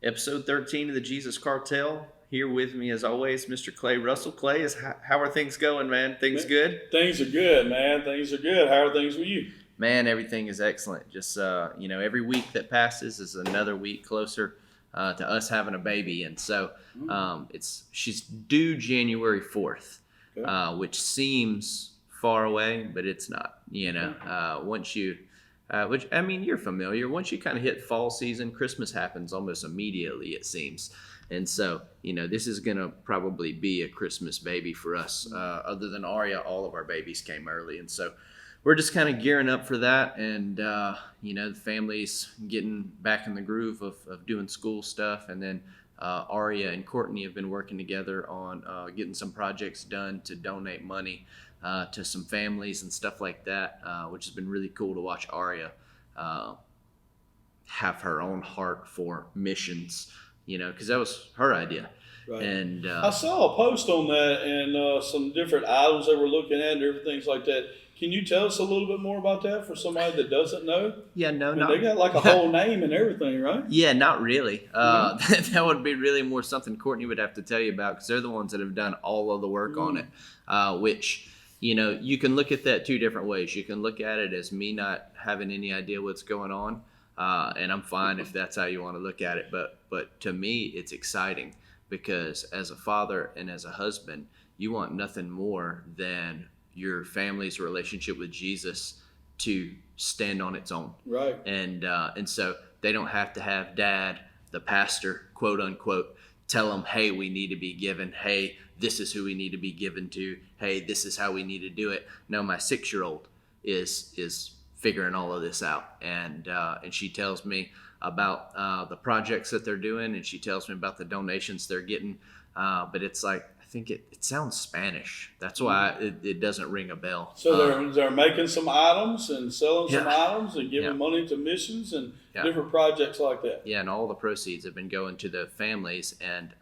Episode 13 of the Jesus Cartel. Here with me, as always, Mr. Clay Russell. Clay, how are things going, man? Things good? Things are good, man. Things are good. How are things with you? Man, everything is excellent. Just every week that passes is another week closer to us having a baby, and so she's due January 4th, Okay. which seems far away, but it's not. Once you which I mean, you're familiar. Once you kind of hit fall season, Christmas happens almost immediately, it seems. And so, this is going to probably be a Christmas baby for us. Other than Aria, all of our babies came early. And so we're just kind of gearing up for that. And, the family's getting back in the groove of doing school stuff. And then Aria and Courtney have been working together on getting some projects done to donate money to some families and stuff like that, which has been really cool to watch Aria have her own heart for missions, because that was her idea. Right. And I saw a post on that and some different items they were looking at and different things like that. Can you tell us a little bit more about that for somebody that doesn't know? Yeah, no, I mean, they got like a whole name and everything, right? Yeah, not really. That would be really more something Courtney would have to tell you about, because they're the ones that have done all of the work on it, which, you can look at that two different ways. You can look at it as me not having any idea what's going on, and I'm fine if that's how you want to look at it. But to me, it's exciting, because as a father and as a husband, you want nothing more than your family's relationship with Jesus to stand on its own. Right. And so they don't have to have dad, the pastor, quote unquote, tell them, hey, we need to be given. Hey, this is who we need to be given to. Hey, this is how we need to do it. No, my 6-year-old is figuring all of this out, and she tells me about the projects that they're doing, and she tells me about the donations they're getting. But it's like, I think it sounds Spanish. That's why it doesn't ring a bell. So they're making some items and selling some items and giving Yeah. money to missions and Yeah. different projects like that. Yeah, and all the proceeds have been going to the families, and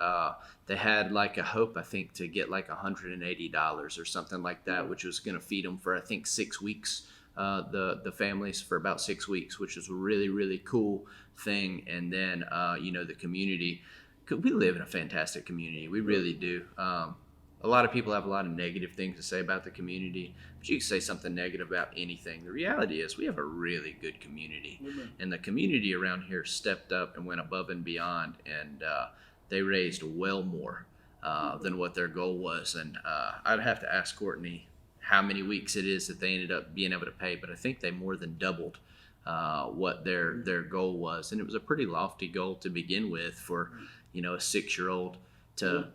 they had like a hope, I think, to get like $180 or something like that, which was going to feed them for, I think, 6 weeks. The families for about 6 weeks, which is a really, really cool thing. And then the community. We live in a fantastic community. We really do. A lot of people have a lot of negative things to say about the community, but you can say something negative about anything. The reality is we have a really good community, and the community around here stepped up and went above and beyond, and they raised well more than what their goal was. And I'd have to ask Courtney how many weeks it is that they ended up being able to pay, but I think they more than doubled what their goal was. And it was a pretty lofty goal to begin with for a 6-year-old to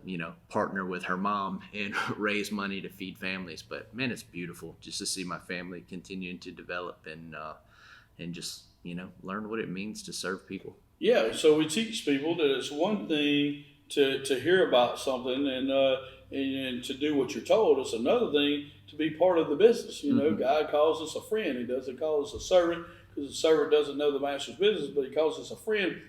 partner with her mom and raise money to feed families. But man, it's beautiful just to see my family continuing to develop and just learn what it means to serve people. Yeah, so we teach people that it's one thing to hear about something and to do what you're told. It's another thing to be part of the business. God calls us a friend. He doesn't call us a servant, because the servant doesn't know the master's business, but he calls us a friend.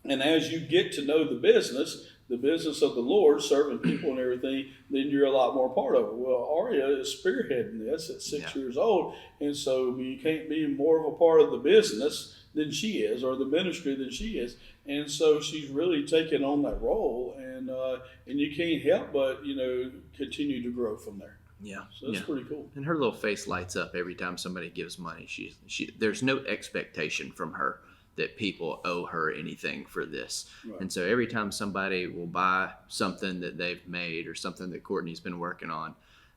And as you get to know the business of the Lord, serving people and everything, then you're a lot more part of it. Well, Aria is spearheading this at 6 years old, and so you can't be more of a part of the business than she is, or the ministry than she is. And so she's really taken on that role, and you can't help but continue to grow from there. Yeah, so that's pretty cool. And her little face lights up every time somebody gives money. She there's no expectation from her that people owe her anything for this. Right. And so every time somebody will buy something that they've made or something that Courtney's been working on,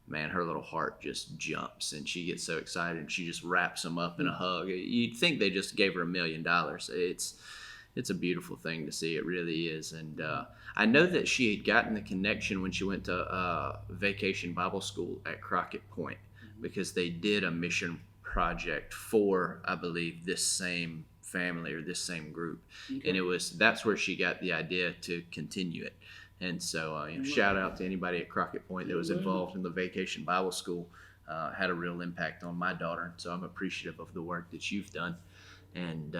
man, her little heart just jumps and she gets so excited and she just wraps them up in a hug. You'd think they just gave her $1 million. It's a beautiful thing to see. It really is. And I know that she had gotten the connection when she went to Vacation Bible School at Crockett Point, because they did a mission project for, I believe, this same family or this same group. Okay. And that's where she got the idea to continue it. And so shout out to anybody at Crockett Point that was involved in the Vacation Bible School. Had a real impact on my daughter, so I'm appreciative of the work that you've done. And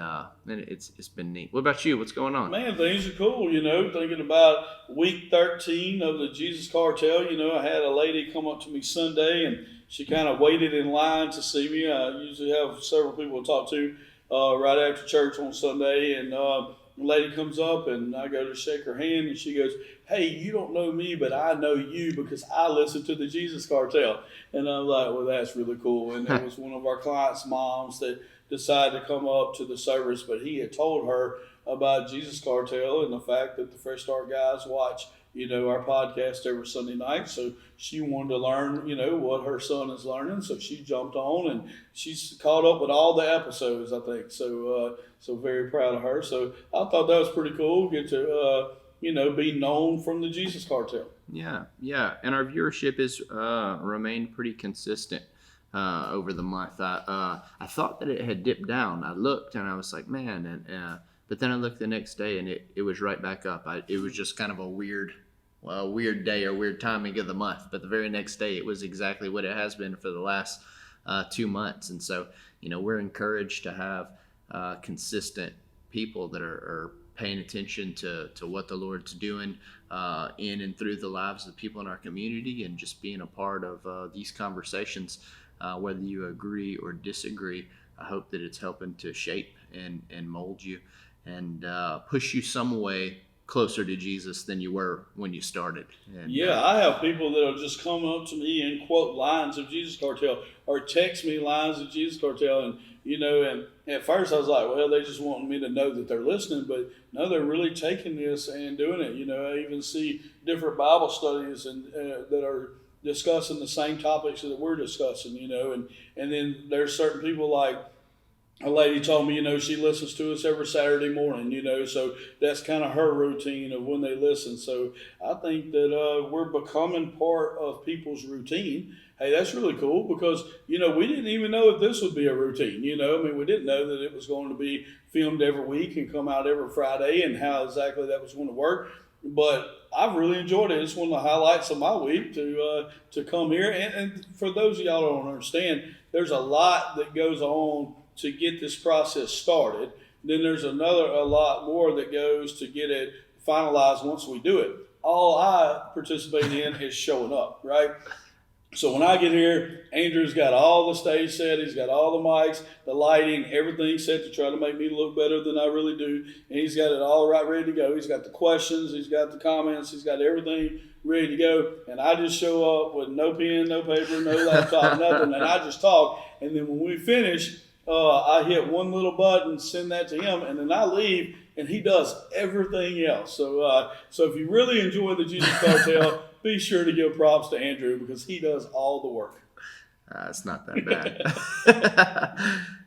it's been neat. What about you? What's going on? Man, things are cool, thinking about week 13 of the Jesus Cartel. I had a lady come up to me Sunday, and she kind of waited in line to see me. I usually have several people to talk to right after church on Sunday, and a lady comes up and I go to shake her hand and she goes, "Hey, you don't know me, but I know you because I listen to the Jesus Cartel." And I'm like, "Well, that's really cool." And it was one of our clients' moms that decided to come up to the service, but he had told her about Jesus Cartel and the fact that the Fresh Start guys watch, our podcast every Sunday night. So she wanted to learn, what her son is learning. So she jumped on and she's caught up with all the episodes, I think. So very proud of her. So I thought that was pretty cool. Get to, be known from the Jesus Cartel. Yeah. And our viewership has remained pretty consistent over the month. I thought that it had dipped down. I looked and I was like, man, and but then I looked the next day and it was right back up. It was just kind of a weird day or weird timing of the month. But the very next day, it was exactly what it has been for the last 2 months. And so, we're encouraged to have consistent people that are paying attention to what the Lord's doing in and through the lives of the people in our community, and just being a part of these conversations, whether you agree or disagree. I hope that it's helping to shape and mold you and push you some way closer to Jesus than you were when you started. And, I have people that will just come up to me and quote lines of Jesus Cartel or text me lines of Jesus Cartel. And, and at first I was like, well, they just want me to know that they're listening. But no, they're really taking this and doing it. I even see different Bible studies and that are discussing the same topics that we're discussing, and then there's certain people like, a lady told me, she listens to us every Saturday morning, so that's kind of her routine of when they listen. So I think that we're becoming part of people's routine. Hey, that's really cool because, we didn't even know that this would be a routine, we didn't know that it was going to be filmed every week and come out every Friday and how exactly that was going to work. But I've really enjoyed it. It's one of the highlights of my week to come here. And for those of y'all who don't understand, there's a lot that goes on to get this process started. Then there's a lot more that goes to get it finalized once we do it. All I participate in is showing up, right? So when I get here, Andrew's got all the stage set, he's got all the mics, the lighting, everything set to try to make me look better than I really do. And he's got it all right ready to go. He's got the questions, he's got the comments, he's got everything ready to go. And I just show up with no pen, no paper, no laptop, nothing. And I just talk. And then when we finish, I hit one little button, send that to him, and then I leave, and he does everything else. So if you really enjoy the Jesus Cartel, be sure to give props to Andrew because he does all the work. It's not that bad.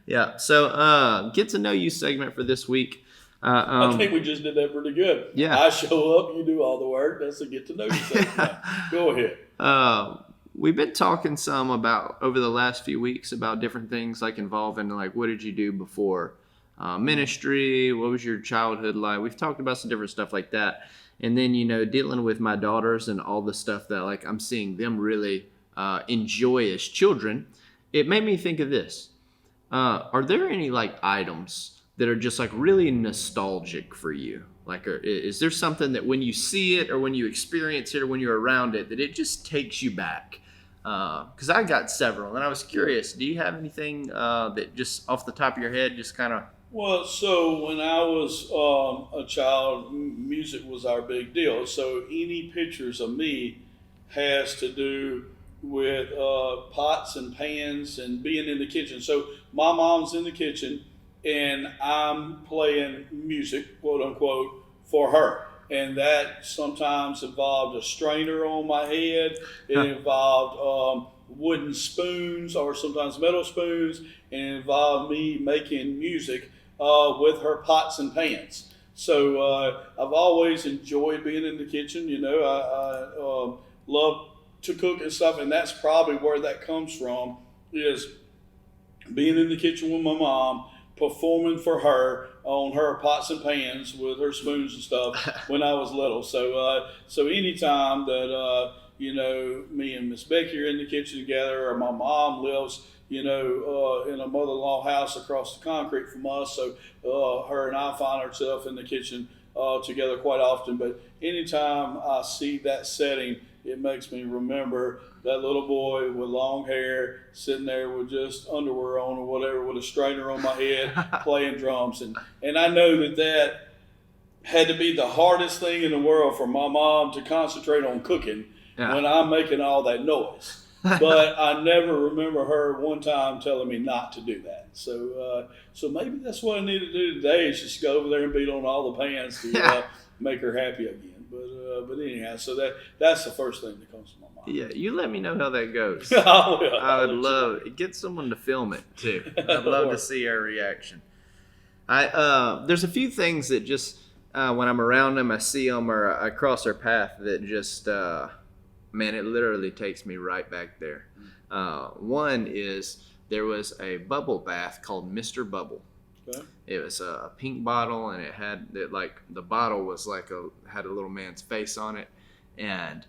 Yeah. So get to know you segment for this week. I think we just did that pretty good. Yeah. I show up, you do all the work. That's a get to know you segment. Go ahead. We've been talking some about over the last few weeks about different things like involving like what did you do before ministry? What was your childhood like? We've talked about some different stuff like that. And then, dealing with my daughters and all the stuff that like I'm seeing them really enjoy as children, it made me think of this. Are there any like items that are just like really nostalgic for you? Like, is there something that when you see it or when you experience it or when you're around it, that it just takes you back? Because I got several, and I was curious. Do you have anything that just off the top of your head just kind of... Well, so when I was a child, music was our big deal. So any pictures of me has to do with pots and pans and being in the kitchen. So my mom's in the kitchen, and I'm playing music, quote unquote, for her. And that sometimes involved a strainer on my head. It involved wooden spoons or sometimes metal spoons. And it involved me making music with her pots and pans. So I've always enjoyed being in the kitchen. I love to cook and stuff. And that's probably where that comes from, is being in the kitchen with my mom, performing for her on her pots and pans with her spoons and stuff when I was little. So anytime that, me and Miss Becky are in the kitchen together, or my mom lives, in a mother-in-law house across the concrete from us. So her and I find ourselves in the kitchen together quite often. But anytime I see that setting, it makes me remember that little boy with long hair sitting there with just underwear on or whatever, with a strainer on my head, playing drums. And I know that had to be the hardest thing in the world for my mom to concentrate on cooking when I'm making all that noise. But I never remember her one time telling me not to do that. So maybe that's what I need to do today is just go over there and beat on all the pans to make her happy again. But anyhow, so that's the first thing that comes to my mind. Yeah, you let me know how that goes. I would love it. Get someone to film it too. I'd love to see our reaction. There's a few things that just when I'm around them, I see them or I cross their path that just man, it literally takes me right back there. One is there was a bubble bath called Mr. Bubble. Okay. It was a pink bottle, and the bottle was had a little man's face on it, and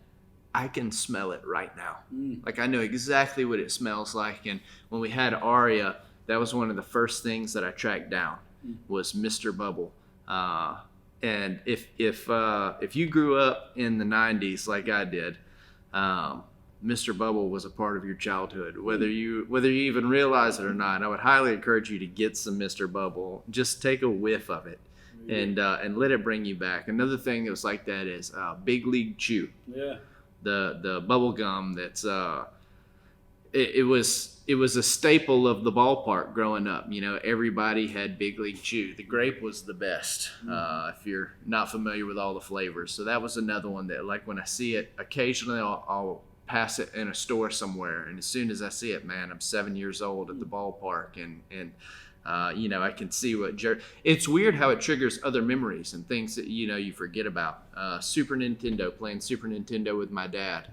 I can smell it right now. Like I know exactly what it smells like. And when we had Aria, that was one of the first things that I tracked down was Mr. Bubble. And if you grew up in the 90s like I did, Mr. Bubble was a part of your childhood, whether you even realize it or not. I would highly encourage you to get some Mr. Bubble. Just take a whiff of it, and let it bring you back. Another thing that was like that is Big League Chew. Yeah. The bubble gum that's it was a staple of the ballpark growing up. You know, everybody had Big League Chew. The grape was the best, if you're not familiar with all the flavors. So that was another one that, like, when I see it, occasionally I'll pass it in a store somewhere, and as soon as I see it, man, I'm 7 years old at the ballpark, and you know, I can see it's weird how it triggers other memories and things that, you know, you forget about. Super Nintendo, playing Super Nintendo with my dad.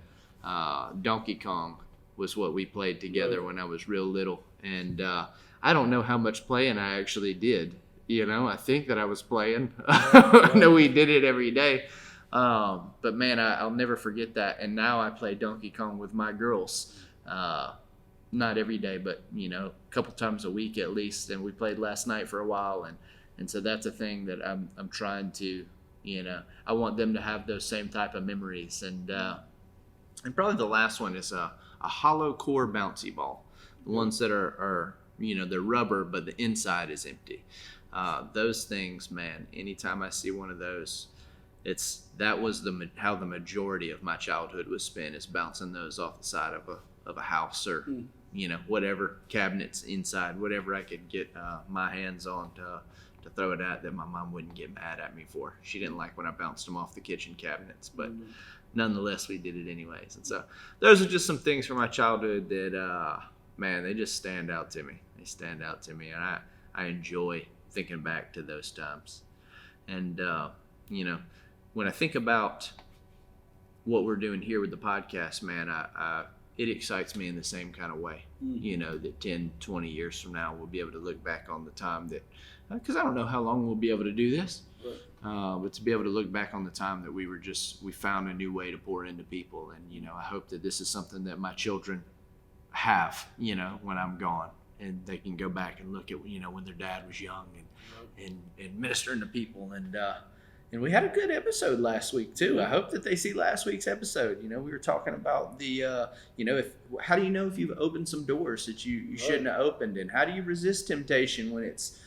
Donkey Kong was what we played together when I was real little, and I don't know how much playing I actually did. You know, I think that I was playing. I know we did it every day. But man, I'll never forget that. And now I play Donkey Kong with my girls. Not every day, but, you know, a couple times a week at least. And we played last night for a while. And so that's a thing that I'm trying to, you know, I want them to have those same type of memories. And probably the last one is a hollow core bouncy ball. The ones that are, you know, they're rubber, but the inside is empty. Those things, man, anytime I see one of those, that was how the majority of my childhood was spent, is bouncing those off the side of a house or you know, whatever cabinets inside, whatever I could get my hands on to throw it at that my mom wouldn't get mad at me for. She didn't like when I bounced them off the kitchen cabinets, but nonetheless we did it anyways. And so those are just some things from my childhood that man, they just stand out to me. They stand out to me, and I enjoy thinking back to those times. And you know, when I think about what we're doing here with the podcast, man, it excites me in the same kind of way. You know, that 10, 20 years from now, we'll be able to look back on the time that, because I don't know how long we'll be able to do this, but to be able to look back on the time that we found a new way to pour into people. And, you know, I hope that this is something that my children have, you know, when I'm gone, and they can go back and look at, you know, when their dad was young and ministering to people. And we had a good episode last week too. I hope that they see last week's episode. You know, we were talking about the, you know, how do you know if you've opened some doors that you shouldn't have opened, and how do you resist temptation when it's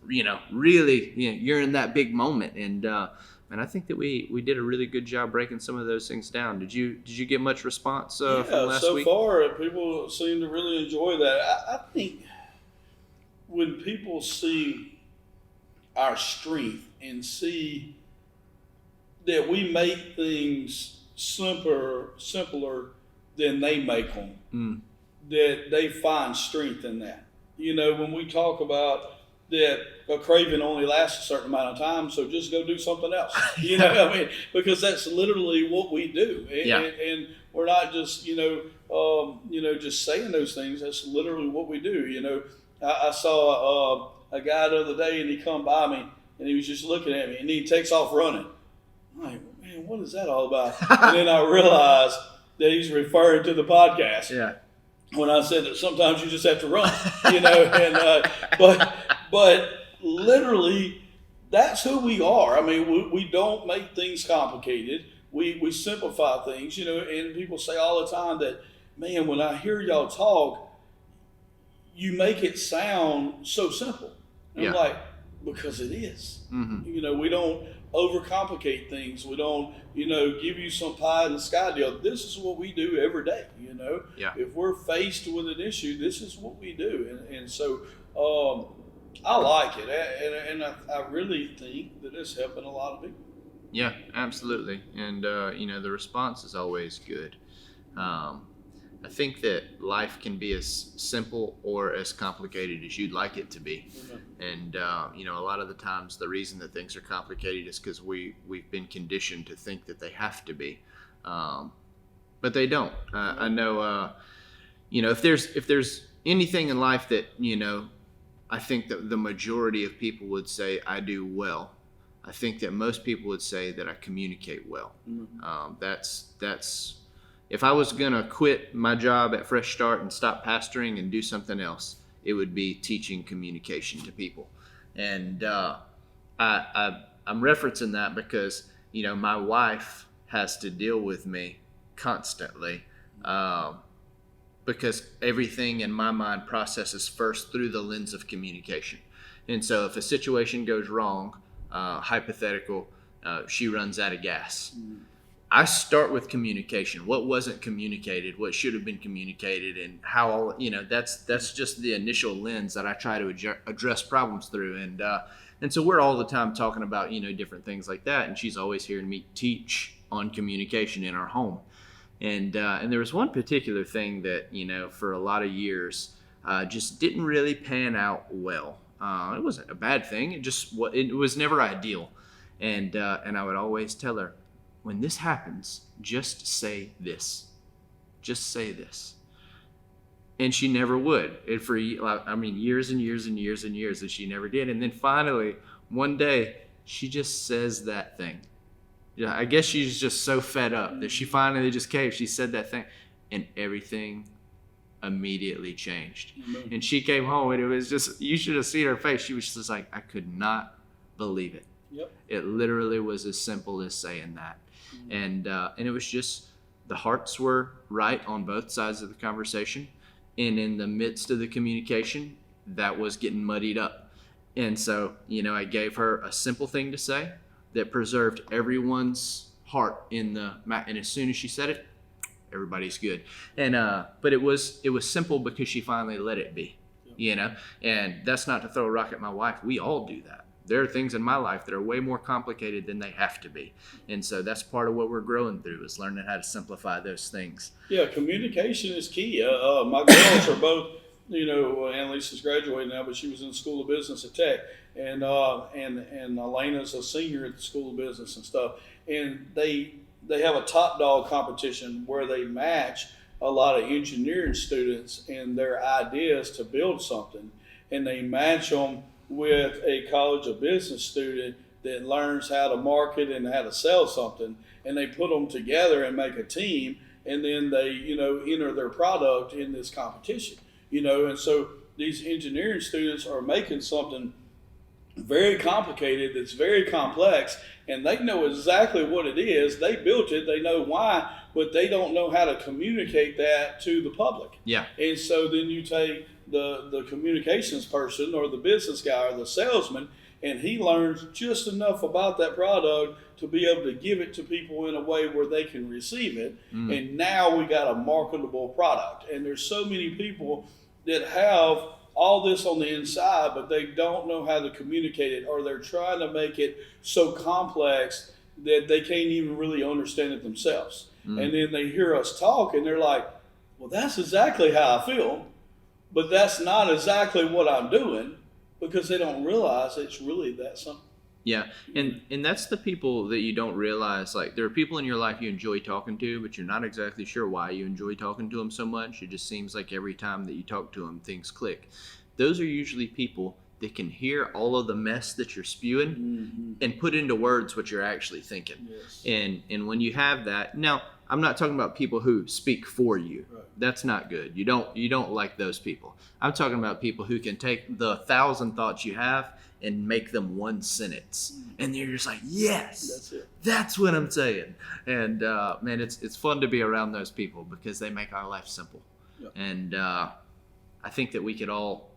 you know, really, you know, you're in that big moment. And I think that we did a really good job breaking some of those things down. Did you get much response from last week? So far people seem to really enjoy that. I think when people see our strength and see that we make things simpler than they make them, that they find strength in that. You know, when we talk about that a craving only lasts a certain amount of time, so just go do something else. You know, I mean, because that's literally what we do. And we're not just, you know, just saying those things. That's literally what we do. You know, I saw a guy the other day, and he come by me, and he was just looking at me, and he takes off running. I'm like, man, what is that all about? And then I realized that he's referring to the podcast. Yeah. When I said that sometimes you just have to run, you know, and but literally that's who we are. I mean, we don't make things complicated. We simplify things, you know, and people say all the time that, man, when I hear y'all talk, you make it sound so simple. And I'm like, because it is. You know, we don't overcomplicate things. We don't, give you some pie in the sky deal. This is what we do every day. Yeah. If we're faced with an issue, this is what we do. And so I like it. And I really think that it's helping a lot of people. Yeah, absolutely. And, the response is always good. I think that life can be as simple or as complicated as you'd like it to be. And, a lot of the times the reason that things are complicated is because we've been conditioned to think that they have to be. But they don't. I know, if there's anything in life that, I think that the majority of people would say I do well, I think that most people would say that I communicate well. That's if I was going to quit my job at Fresh Start and stop pastoring and do something else, it would be teaching communication to people. And I'm referencing that because, my wife has to deal with me constantly because everything in my mind processes first through the lens of communication. And so if a situation goes wrong, hypothetical, she runs out of gas. I start with communication. What wasn't communicated, what should have been communicated, and how, that's just the initial lens that I try to address problems through. And so we're all the time talking about, different things like that. And she's always hearing me teach on communication in our home. And there was one particular thing that, for a lot of years, just didn't really pan out well. It wasn't a bad thing. It was never ideal. And I would always tell her, when this happens, just say this. Just say this. And she never would. And for years and years and years and years, and she never did. And then finally, one day, she just says that thing. Yeah, I guess she's just so fed up that she finally just caved. She said that thing, and everything immediately changed. Mm-hmm. And she came home, and it was just, you should have seen her face. She was just like, I could not believe it. Yep. It literally was as simple as saying that. Mm-hmm. And it was just, the hearts were right on both sides of the conversation. And in the midst of the communication, that was getting muddied up. And so, I gave her a simple thing to say that preserved everyone's heart and as soon as she said it, everybody's good. And but it was simple because she finally let it be. And that's not to throw a rock at my wife. We all do that. There are things in my life that are way more complicated than they have to be. And so that's part of what we're growing through, is learning how to simplify those things. Yeah, communication is key. My girls are both, Annalisa's graduating now, but she was in the School of Business at Tech. And Elena's a senior at the School of Business and stuff. And they have a top dog competition where they match a lot of engineering students and their ideas to build something. And they match them with a College of Business student that learns how to market and how to sell something. And they put them together and make a team. And then they, enter their product in this competition. And so these engineering students are making something very complicated, that's very complex, and they know exactly what it is. They built it, they know why, but they don't know how to communicate that to the public. Yeah. And so then you take the communications person or the business guy or the salesman, and he learns just enough about that product to be able to give it to people in a way where they can receive it. And now we got a marketable product. And there's so many people that have all this on the inside, but they don't know how to communicate it, or they're trying to make it so complex that they can't even really understand it themselves. And then they hear us talk and they're like, well, that's exactly how I feel, but that's not exactly what I'm doing, because they don't realize it's really that simple. Yeah, and that's the people that you don't realize. Like, there are people in your life you enjoy talking to, but you're not exactly sure why you enjoy talking to them so much. It just seems like every time that you talk to them, things click. Those are usually people that can hear all of the mess that you're spewing and put into words what you're actually thinking. Yes. And when you have that, now I'm not talking about people who speak for you. Right. That's not good. You don't like those people. I'm talking about people who can take the 1,000 thoughts you have and make them one sentence, and you're just like, yes, that's what I'm saying. And man, it's fun to be around those people because they make our life simple. Yep. And I think that we could all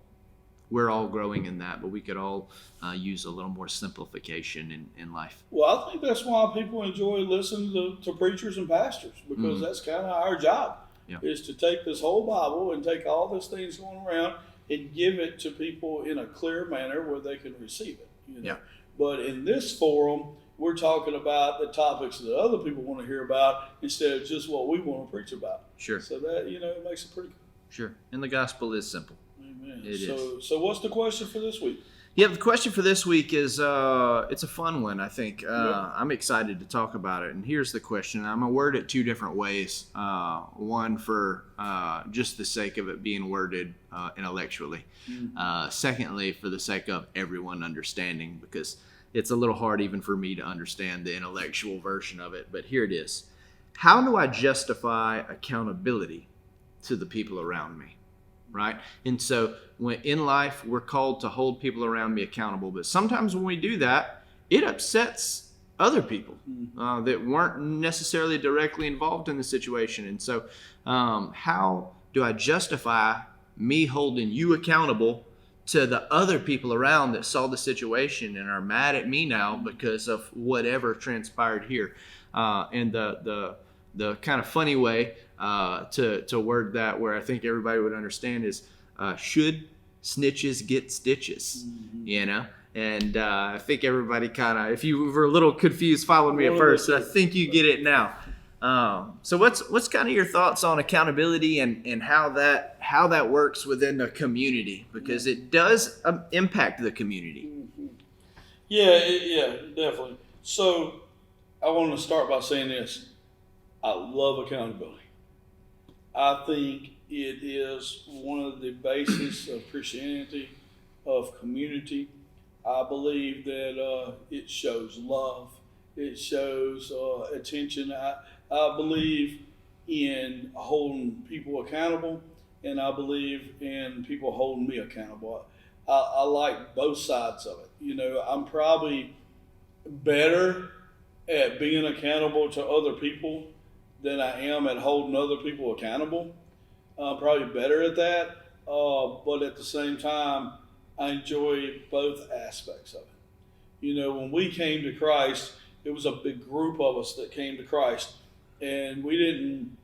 we're all growing in that, but we could all use a little more simplification in life. Well, I think that's why people enjoy listening to preachers and pastors, because that's kind of our job, is to take this whole Bible and take all these things going around and give it to people in a clear manner where they can receive it. But in this forum, we're talking about the topics that other people want to hear about instead of just what we want to preach about. Sure. So that, it makes it pretty cool. Sure. And the gospel is simple. Amen. It is. So what's the question for this week? Yeah, the question for this week is, it's a fun one, I think. I'm excited to talk about it. And here's the question. I'm going to word it two different ways. One for just the sake of it being worded intellectually. Secondly, for the sake of everyone understanding, because it's a little hard even for me to understand the intellectual version of it. But here it is. How do I justify accountability to the people around me? Right? And so when in life, we're called to hold people around me accountable. But sometimes when we do that, it upsets other people that weren't necessarily directly involved in the situation. And so how do I justify me holding you accountable to the other people around that saw the situation and are mad at me now because of whatever transpired here? And the kind of funny way to word that, where I think everybody would understand, is should snitches get stitches? And I think everybody kind of, if you were a little confused following me at first, I think you get it now. So what's kind of your thoughts on accountability and how that works within the community, because it does impact the community. Yeah, definitely. So I want to start by saying this. I love accountability. I think it is one of the bases of Christianity, of community. I believe that it shows love. It shows attention. I believe in holding people accountable, and I believe in people holding me accountable. I like both sides of it. I'm probably better at being accountable to other people than I am at holding other people accountable. I'm probably better at that, but at the same time, I enjoy both aspects of it. When we came to Christ, it was a big group of us that came to Christ, and we didn't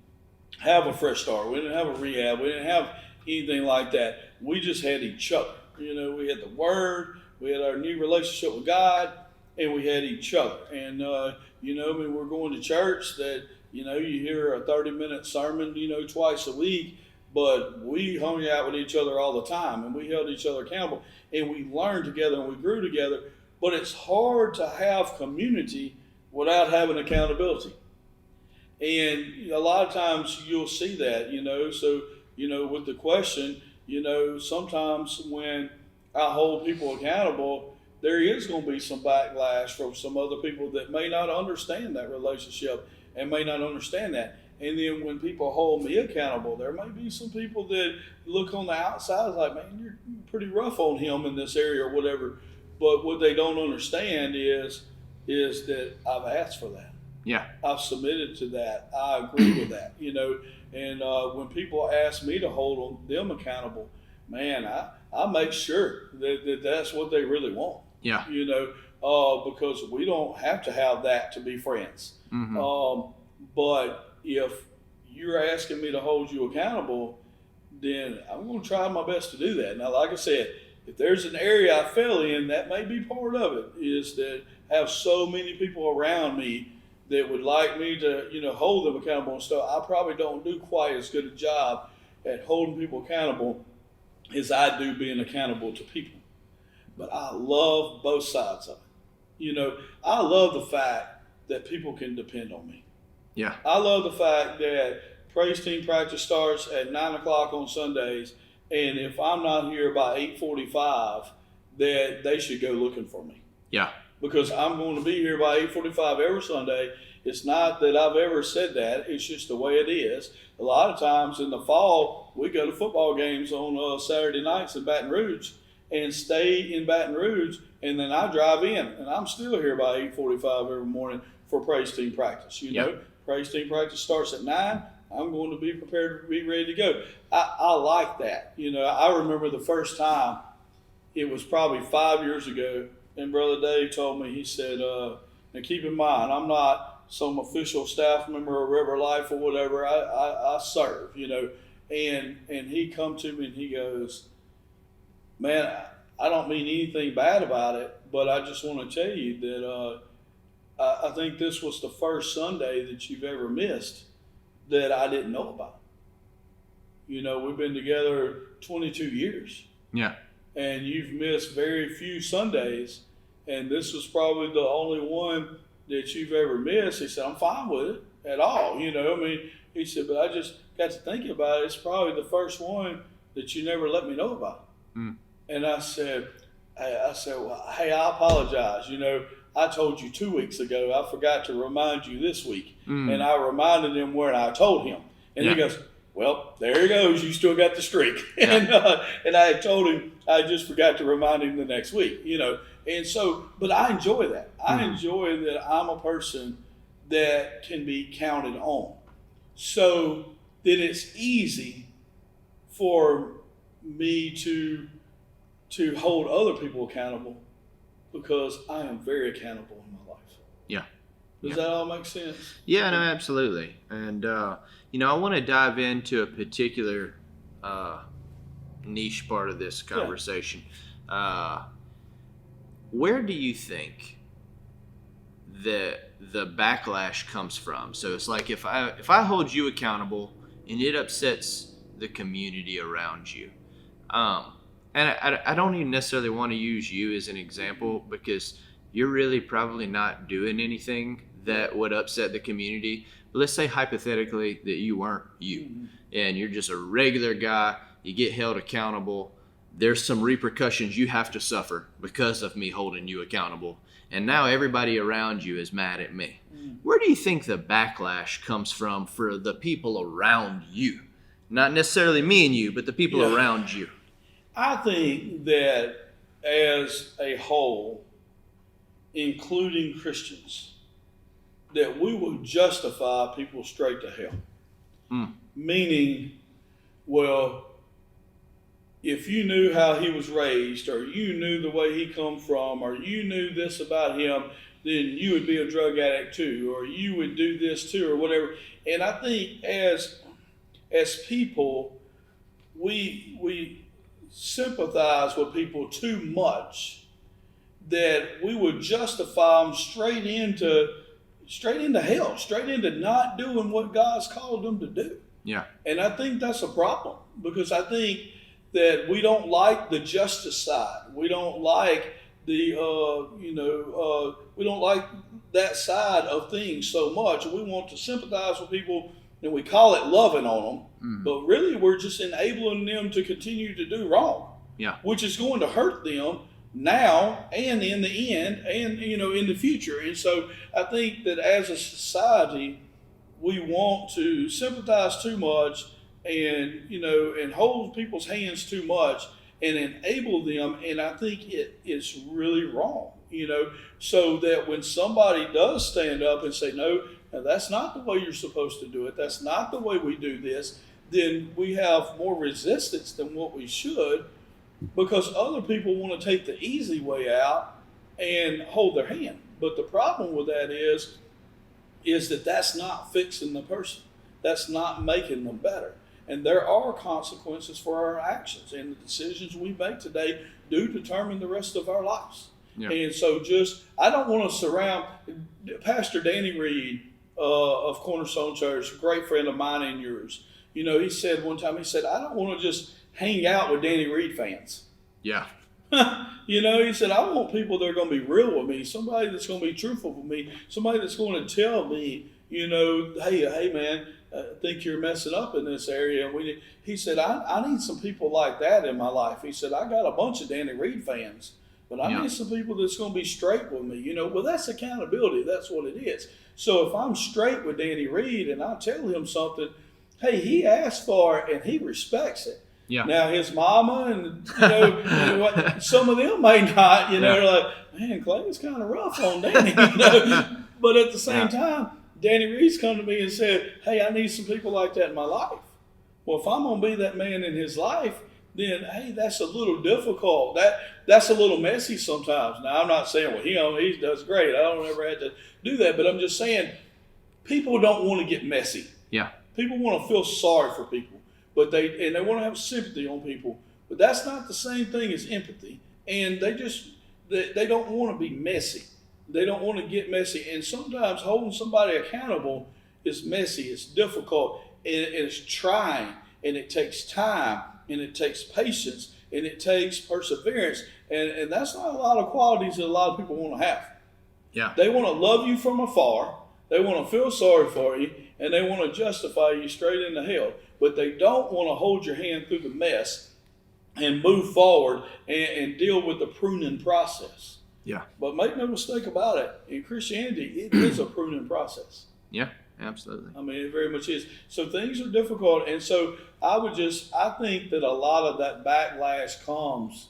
have a fresh start. We didn't have a rehab. We didn't have anything like that. We just had each other. We had the Word, we had our new relationship with God, and we had each other. And, we're going to church that, you hear a 30-minute sermon, twice a week, but we hung out with each other all the time, and we held each other accountable, and we learned together, and we grew together. But it's hard to have community without having accountability. And a lot of times you'll see that, so, with the question, sometimes when I hold people accountable, there is going to be some backlash from some other people that may not understand that relationship and may not understand that. And then when people hold me accountable, there may be some people that look on the outside like, man, you're pretty rough on him in this area or whatever. But what they don't understand is that I've asked for that. Yeah. I've submitted to that. I agree with that, And when people ask me to hold them accountable, man, I make sure that that's what they really want. Yeah. Because we don't have to have that to be friends. Mm-hmm. But if you're asking me to hold you accountable, then I'm going to try my best to do that. Now, like I said, if there's an area I fell in, that may be part of it, is that I have so many people around me that would like me to, hold them accountable and stuff. I probably don't do quite as good a job at holding people accountable as I do being accountable to people. But I love both sides of it. I love the fact that people can depend on me. Yeah. I love the fact that praise team practice starts at 9 o'clock on Sundays, and if I'm not here by 8:45, that they should go looking for me. Yeah. Because I'm going to be here by 8:45 every Sunday. It's not that I've ever said that. It's just the way it is. A lot of times in the fall, we go to football games on Saturday nights in Baton Rouge and stay in Baton Rouge, and then I drive in, and I'm still here by 8:45 every morning for praise team practice. Yep. Praise team practice starts at 9. I'm going to be prepared to be ready to go. I like that. I remember the first time It was probably 5 years ago, and Brother Dave told me, he said, now keep in mind, I'm not some official staff member of River Life or whatever. I serve, and he come to me and he goes, man, I don't mean anything bad about it, but I just want to tell you that I think this was the first Sunday that you've ever missed that I didn't know about. We've been together 22 years. Yeah. And you've missed very few Sundays, and this was probably the only one that you've ever missed. He said, I'm fine with it at all. He said, but I just got to thinking about it. It's probably the first one that you never let me know about. Mm. And I said, well, hey, I apologize. I told you 2 weeks ago. I forgot to remind you this week. Mm. And I reminded him when I told him. And he goes, well, there he goes. You still got the streak. Yeah. And I told him I just forgot to remind him the next week, And so, but I enjoy that. I enjoy that I'm a person that can be counted on. So that it's easy for me to hold other people accountable because I am very accountable in my life. Yeah. Does that all make sense? Yeah, no, absolutely. And, I want to dive into a particular niche part of this conversation. Yeah. Where do you think that the backlash comes from? So it's like if I hold you accountable and it upsets the community around you, and I don't even necessarily want to use you as an example because you're really probably not doing anything that would upset the community. But let's say hypothetically that you weren't you, and you're just a regular guy. You get held accountable. There's some repercussions you have to suffer because of me holding you accountable. And now everybody around you is mad at me. Where do you think the backlash comes from for the people around you? Not necessarily me and you, but the people around you. I think that as a whole, including Christians, that we will justify people straight to hell. Meaning, well, if you knew how he was raised, or you knew the way he come from, or you knew this about him, then you would be a drug addict too, or you would do this too, or whatever. And I think as people, we sympathize with people too much that we would justify them straight into hell, straight into not doing what God's called them to do. Yeah. And I think that's a problem, because I think that we don't like the justice side. We don't like we don't like that side of things so much. We want to sympathize with people, and we call it loving on them, but really we're just enabling them to continue to do wrong. Yeah. Which is going to hurt them now and in the end and, in the future. And so I think that as a society, we want to sympathize too much and, and hold people's hands too much and enable them. And I think it is really wrong, so that when somebody does stand up and say, no, that's not the way you're supposed to do it, that's not the way we do this, then we have more resistance than what we should, because other people want to take the easy way out and hold their hand. But the problem with that is that that's not fixing the person. That's not making them better. And there are consequences for our actions, and the decisions we make today do determine the rest of our lives. Yeah. And so I don't want to surround Pastor Danny Reed of Cornerstone Church, a great friend of mine and yours. He said one time, I don't want to just hang out with Danny Reed fans. Yeah. He said, I want people that are going to be real with me, somebody that's going to be truthful with me, somebody that's going to tell me, hey man, I think you're messing up in this area. He said, I need some people like that in my life. He said, I got a bunch of Danny Reed fans, but I need some people that's going to be straight with me. Well, that's accountability. That's what it is. So if I'm straight with Danny Reed and I tell him something, hey, he asked for it and he respects it. Yeah. Now his mama and some of them may not. They're like, man, Clay's kind of rough on Danny. But at the same time, Danny Reed's come to me and said, hey, I need some people like that in my life. Well, if I'm going to be that man in his life, then hey, that's a little difficult. That's a little messy sometimes. Now I'm not saying he does great. I don't ever have to do that, but I'm just saying people don't want to get messy. Yeah. People want to feel sorry for people, but they want to have sympathy on people. But that's not the same thing as empathy. And they don't want to be messy. They don't want to get messy. And sometimes holding somebody accountable is messy. It's difficult. And it's trying. And it takes time. And it takes patience. And it takes perseverance. And that's not a lot of qualities that a lot of people want to have. Yeah. They want to love you from afar. They want to feel sorry for you. And they want to justify you straight into hell. But they don't want to hold your hand through the mess and move forward and deal with the pruning process. Yeah. But make no mistake about it, in Christianity, it is a pruning process. Yeah, absolutely. I mean, it very much is. So things are difficult. And so I think that a lot of that backlash comes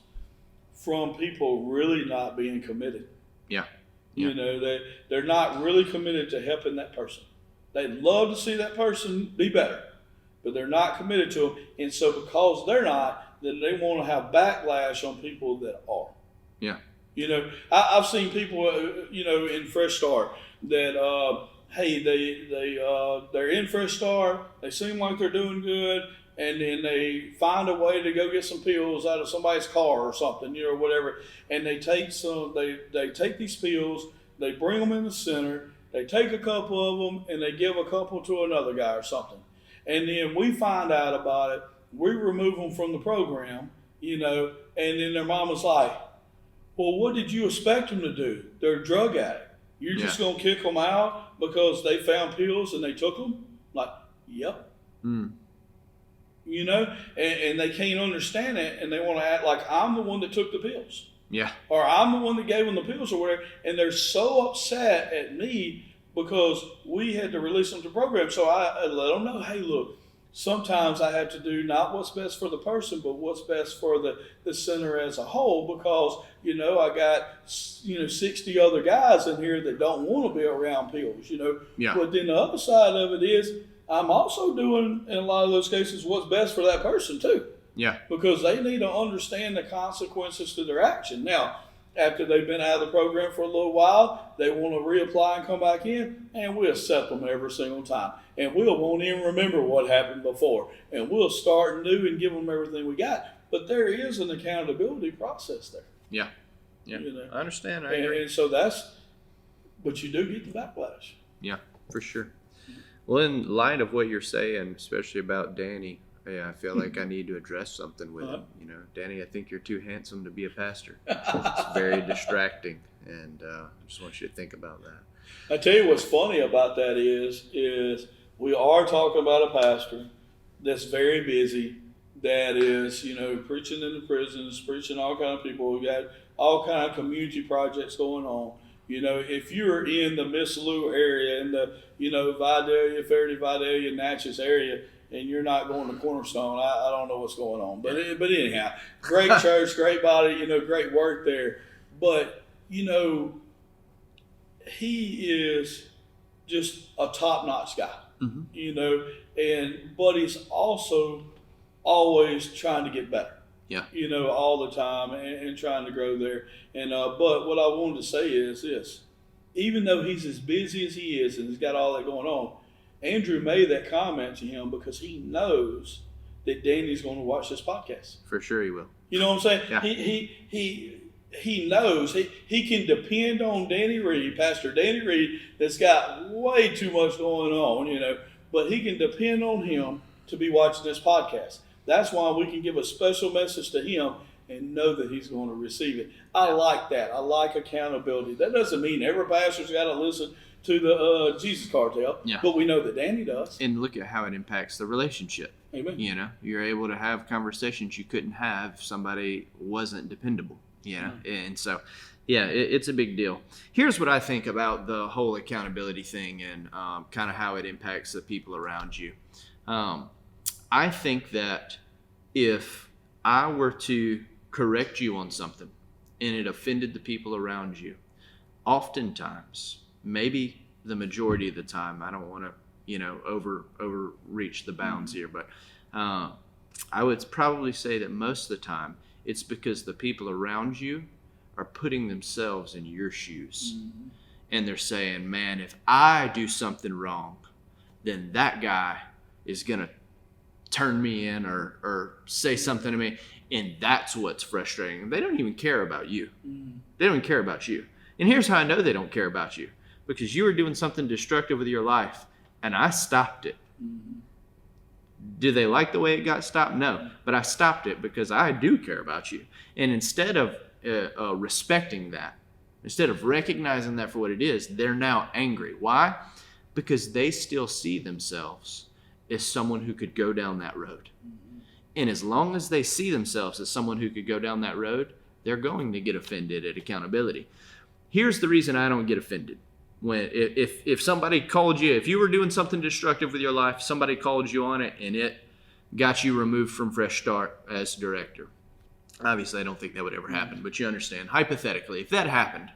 from people really not being committed. Yeah. You know, they're not really committed to helping that person. They'd love to see that person be better, but they're not committed to them. And so because they're not, then they want to have backlash on people that are. Yeah. You know, I've seen people, in Fresh Start that, they're in Fresh Start, they seem like they're doing good, and then they find a way to go get some pills out of somebody's car or something, or whatever, and they take they take these pills, they bring them in the center, they take a couple of them, and they give a couple to another guy or something. And then we find out about it, we remove them from the program, and then their mama's like, well, what did you expect them to do? They're a drug addict. You're just going to kick them out because they found pills and they took them? Like, yep. Mm. And they can't understand it, and they want to act like I'm the one that took the pills. Yeah. Or I'm the one that gave them the pills or whatever. And they're so upset at me because we had to release them to the program. So I let them know, hey, look, sometimes I have to do not what's best for the person, but what's best for the center as a whole, because, I got, 60 other guys in here that don't want to be around pills, Yeah. But then the other side of it is I'm also doing, in a lot of those cases, what's best for that person too. Yeah. Because they need to understand the consequences to their action. Now, after they've been out of the program for a little while, they want to reapply and come back in, and we'll accept them every single time. And won't even remember what happened before. And we'll start new and give them everything we got. But there is an accountability process there. Yeah. Yeah. I understand. I agree. And so but you do get the backlash. Yeah, for sure. Well, in light of what you're saying, especially about Danny, I feel like I need to address something with him. Danny, I think you're too handsome to be a pastor. It's very distracting, and I just want you to think about that. I tell you what's funny about that is we are talking about a pastor that's very busy, that is, preaching in the prisons, preaching all kind of people. We got all kind of community projects going on. If you're in the Miss Lou area, in the, Vidalia, Faraday, Vidalia, Natchez area, and you're not going to Cornerstone, I don't know what's going on. But anyhow, great church, great body, great work there. But, he is just a top-notch guy, but he's also always trying to get better. Yeah. All the time and trying to grow there. And but what I wanted to say is this: even though he's as busy as he is and he's got all that going on, Andrew made that comment to him because he knows that Danny's going to watch this podcast. For sure, he will. You know what I'm saying? Yeah. He knows he can depend on Danny Reed, Pastor Danny Reed, that's got way too much going on, but he can depend on him to be watching this podcast. That's why we can give a special message to him and know that he's going to receive it. I like that. I like accountability. That doesn't mean every pastor's got to listen to the Jesus Cartel, but we know that Danny does. And look at how it impacts the relationship. Amen. You're able to have conversations you couldn't have if somebody wasn't dependable, And so, it's a big deal. Here's what I think about the whole accountability thing and kind of how it impacts the people around you. I think that if I were to correct you on something and it offended the people around you, oftentimes, maybe the majority of the time, I don't want to, overreach the bounds here, but I would probably say that most of the time it's because the people around you are putting themselves in your shoes. Mm-hmm. And they're saying, man, if I do something wrong, then that guy is going to turn me in or say something to me. And that's what's frustrating. They don't even care about you. Mm-hmm. They don't even care about you. And here's how I know they don't care about you. Because you were doing something destructive with your life, and I stopped it. Mm-hmm. Do they like the way it got stopped? No. But I stopped it because I do care about you. And instead of respecting that, instead of recognizing that for what it is, they're now angry. Why? Because they still see themselves as someone who could go down that road. Mm-hmm. And as long as they see themselves as someone who could go down that road, they're going to get offended at accountability. Here's the reason I don't get offended. When if somebody called you, if you were doing something destructive with your life, somebody called you on it and it got you removed from Fresh Start as director. Obviously, I don't think that would ever happen, but you understand. Hypothetically, if that happened,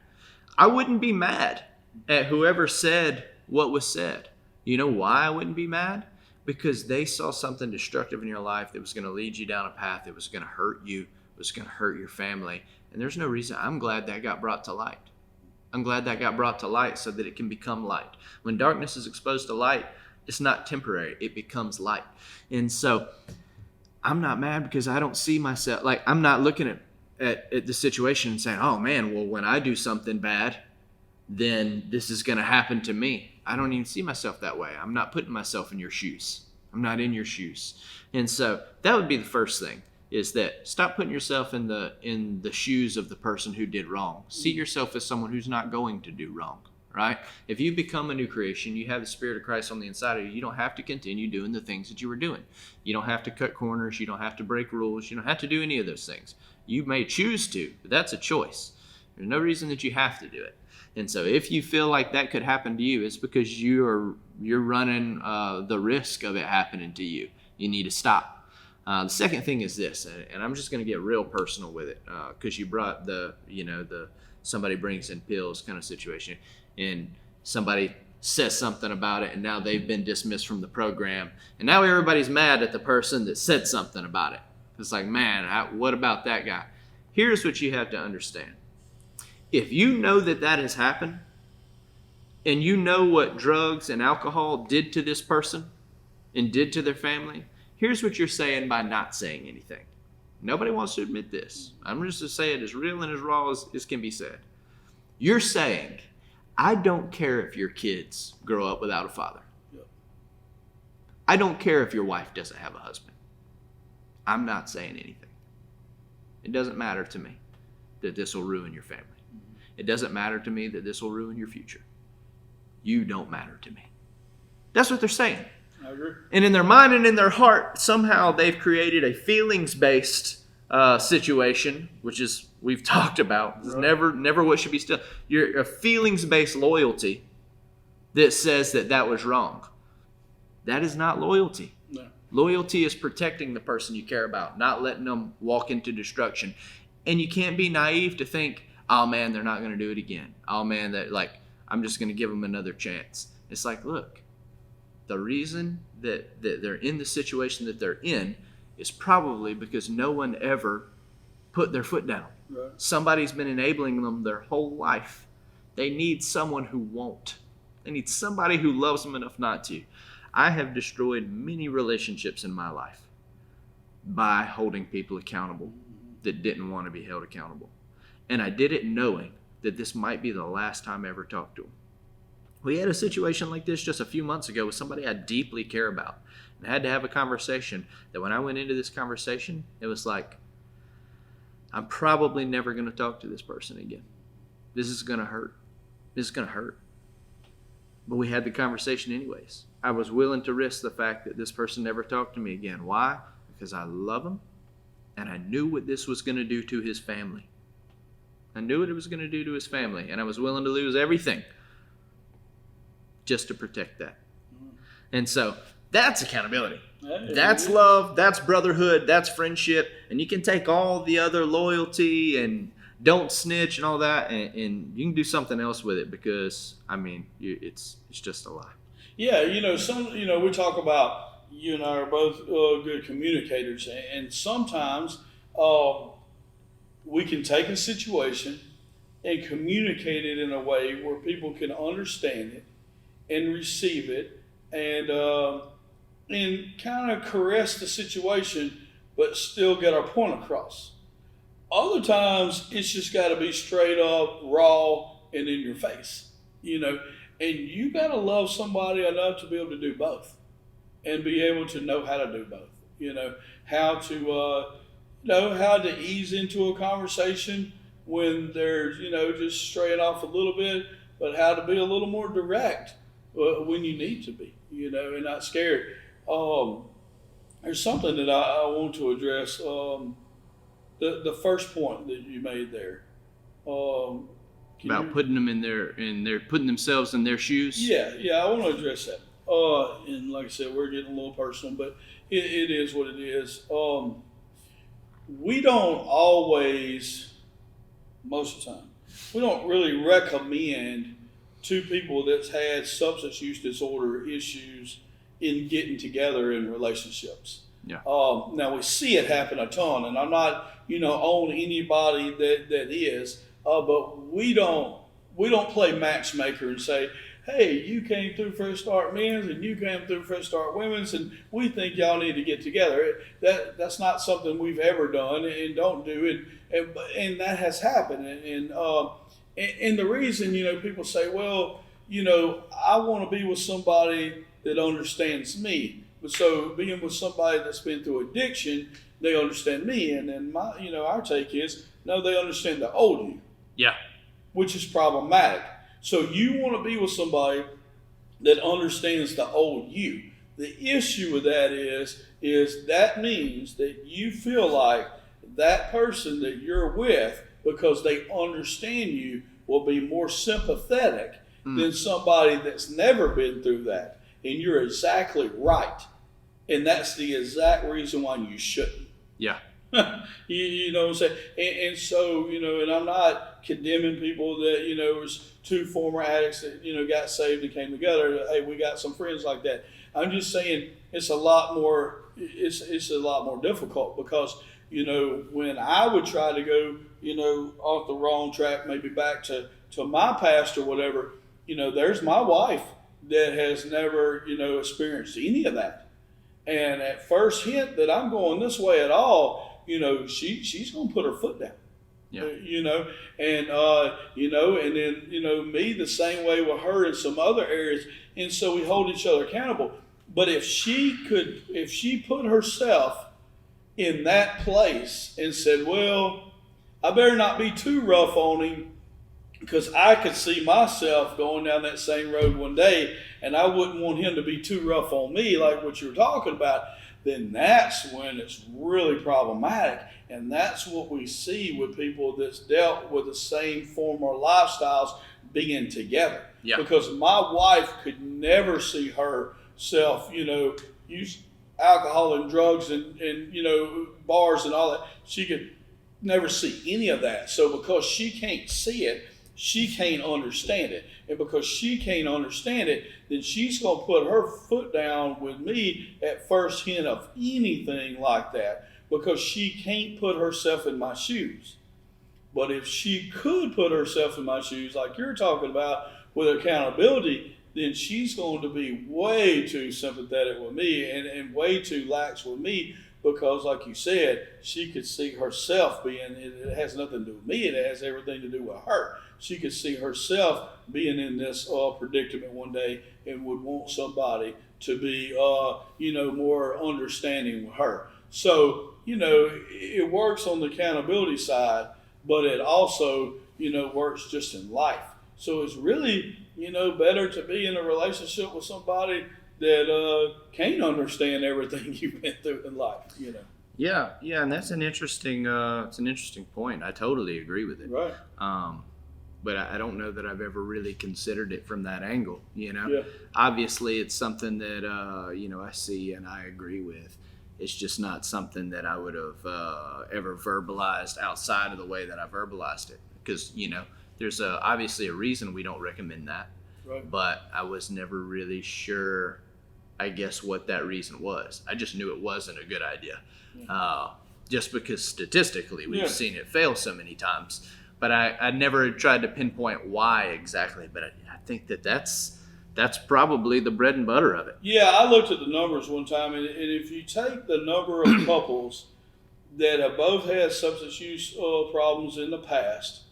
I wouldn't be mad at whoever said what was said. You know why I wouldn't be mad? Because they saw something destructive in your life that was going to lead you down a path that was going to hurt you, was going to hurt your family. And there's no reason. I'm glad that got brought to light. I'm glad that got brought to light so that it can become light. When darkness is exposed to light, it's not temporary. It becomes light. And so I'm not mad because I don't see myself, like I'm not looking at the situation and saying, oh man, well, when I do something bad, then this is going to happen to me. I don't even see myself that way. I'm not putting myself in your shoes. I'm not in your shoes. And so that would be the first thing. Is that stop putting yourself in the shoes of the person who did wrong. See yourself as someone who's not going to do wrong, right? If you become a new creation, you have the Spirit of Christ on the inside of you, you don't have to continue doing the things that you were doing. You don't have to cut corners. You don't have to break rules. You don't have to do any of those things. You may choose to, but that's a choice. There's no reason that you have to do it. And so if you feel like that could happen to you, it's because you're running the risk of it happening to you. You need to stop. The second thing is this, and I'm just going to get real personal with it, because you brought the somebody brings in pills kind of situation, and somebody says something about it, and now they've been dismissed from the program, and now everybody's mad at the person that said something about it. It's like, man, what about that guy? Here's what you have to understand. If you know that has happened, and you know what drugs and alcohol did to this person and did to their family, here's what you're saying by not saying anything. Nobody wants to admit this. I'm just to say it as real and as raw as can be said. You're saying, I don't care if your kids grow up without a father. Yep. I don't care if your wife doesn't have a husband. I'm not saying anything. It doesn't matter to me that this will ruin your family. Mm-hmm. It doesn't matter to me that this will ruin your future. You don't matter to me. That's what they're saying. I agree. And in their mind and in their heart, somehow they've created a feelings-based situation, which is we've talked about. Right. Never what should be still. You're a feelings-based loyalty that says that was wrong. That is not loyalty. No. Loyalty is protecting the person you care about, not letting them walk into destruction. And you can't be naive to think, oh man, they're not going to do it again. Oh man, I'm just going to give them another chance. It's like, look. The reason that they're in the situation that they're in is probably because no one ever put their foot down. Right. Somebody's been enabling them their whole life. They need someone who won't. They need somebody who loves them enough not to. I have destroyed many relationships in my life by holding people accountable that didn't want to be held accountable. And I did it knowing that this might be the last time I ever talked to them. We had a situation like this just a few months ago with somebody I deeply care about. And I had to have a conversation that when I went into this conversation, it was like, I'm probably never going to talk to this person again. This is going to hurt. This is going to hurt. But we had the conversation anyways. I was willing to risk the fact that this person never talked to me again. Why? Because I love him and I knew what this was going to do to his family. I knew what it was going to do to his family, and I was willing to lose everything just to protect that. And so that's accountability. That's love. That's brotherhood. That's friendship. And you can take all the other loyalty and don't snitch and all that, and you can do something else with it because, I mean, it's just a lie. Yeah, we talk about, you and I are both good communicators, and sometimes uh, we can take a situation and communicate it in a way where people can understand it and receive it, and kind of caress the situation, but still get our point across. Other times, it's just got to be straight up, raw, and in your face, you know. And you got to love somebody enough to be able to do both, and be able to know how to do both. You know how to, know how to ease into a conversation when they're, just straying off a little bit, but how to be a little more direct when you need to be, and not scared. Um, there's something that I want to address. The first point that you made there. About putting them in their putting themselves in their shoes. Yeah, I want to address that. And like I said, we're getting a little personal, but it is what it is. We don't always, most of the time, we don't really recommend to people that's had substance use disorder issues in getting together in relationships. Yeah. Now we see it happen a ton, and I'm not, on anybody that is, but we don't play matchmaker and say, hey, you came through Fresh Start Men's and you came through Fresh Start Women's, and we think y'all need to get together. That's not something we've ever done and don't do, and that has happened. And the reason, people say, well, I want to be with somebody that understands me. So being with somebody that's been through addiction, they understand me. And then our take is, no, they understand the old you. Yeah. Which is problematic. So you want to be with somebody that understands the old you. The issue with that is that means that you feel like that person that you're with, because they understand you, will be more sympathetic than somebody that's never been through that. And you're exactly right. And that's the exact reason why you shouldn't. Yeah. you know what I'm saying? And so, and I'm not condemning people that, was two former addicts that, got saved and came together. Hey, we got some friends like that. I'm just saying it's a lot more difficult because, when I would try to go, off the wrong track, maybe back to my past or whatever, there's my wife that has never, experienced any of that. And at first hint that I'm going this way at all, she's going to put her foot down. Yeah. And then, me the same way with her in some other areas. And so we hold each other accountable. But if she put herself in that place and said, well, I better not be too rough on him, because I could see myself going down that same road one day, and I wouldn't want him to be too rough on me, like what you were talking about, then that's when it's really problematic. And that's what we see with people that's dealt with the same form or lifestyles being together. Yeah. Because my wife could never see herself, use alcohol and drugs and bars and all that. She could never see any of that. So because she can't see it, she can't understand it. And because she can't understand it, then she's going to put her foot down with me at first hint of anything like that, because she can't put herself in my shoes. But if she could put herself in my shoes, like you're talking about with accountability, then she's going to be way too sympathetic with me and way too lax with me, because like you said, she could see herself being, it has nothing to do with me, it has everything to do with her. She could see herself being in this predicament one day and would want somebody to be, more understanding with her. So, it works on the accountability side, but it also, works just in life. So it's really, better to be in a relationship with somebody that can't understand everything you've been through in life, Yeah, and that's an interesting point. I totally agree with it. Right. But I don't know that I've ever really considered it from that angle. Yeah. Obviously it's something that I see and I agree with. It's just not something that I would have ever verbalized outside of the way that I verbalized it, because there's obviously a reason we don't recommend that. Right. But I was never really sure. I guess, what that reason was. I just knew it wasn't a good idea. Just because statistically we've seen it fail so many times. But I never tried to pinpoint why exactly. But I think that's probably the bread and butter of it. Yeah, I looked at the numbers one time, and if you take the number of couples that have both had substance use problems in the past,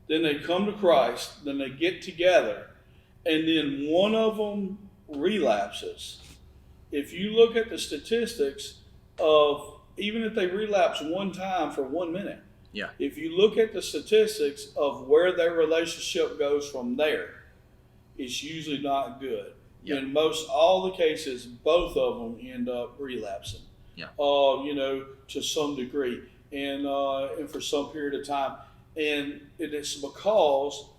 then they come to Christ, then they get together, and then one of them relapses. If you look at the statistics of even if they relapse one time for 1 minute, if you look at the statistics of where their relationship goes from there, it's usually not good. In most all the cases, both of them end up relapsing. To some degree, and for some period of time, and it's because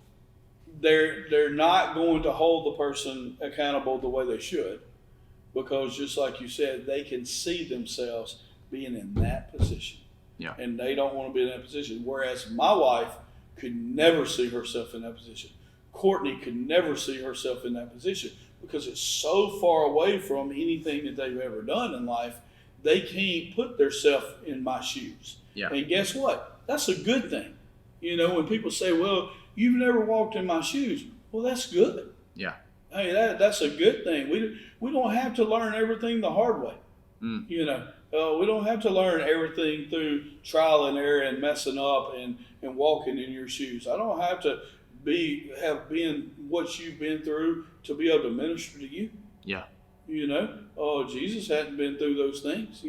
they're not going to hold the person accountable the way they should, because just like you said, they can see themselves being in that position, and they don't want to be in that position. Whereas my wife could never see herself in that position. Courtney could never see herself in that position because it's so far away from anything that they've ever done in life. They can't put themselves in my shoes. And guess what? That's a good thing. When people say, well, you've never walked in my shoes. Well, that's good. Hey, that's a good thing. We don't have to learn everything the hard way. We don't have to learn everything through trial and error and messing up and walking in your shoes. I don't have to have been what you've been through to be able to minister to you. Jesus hadn't been through those things.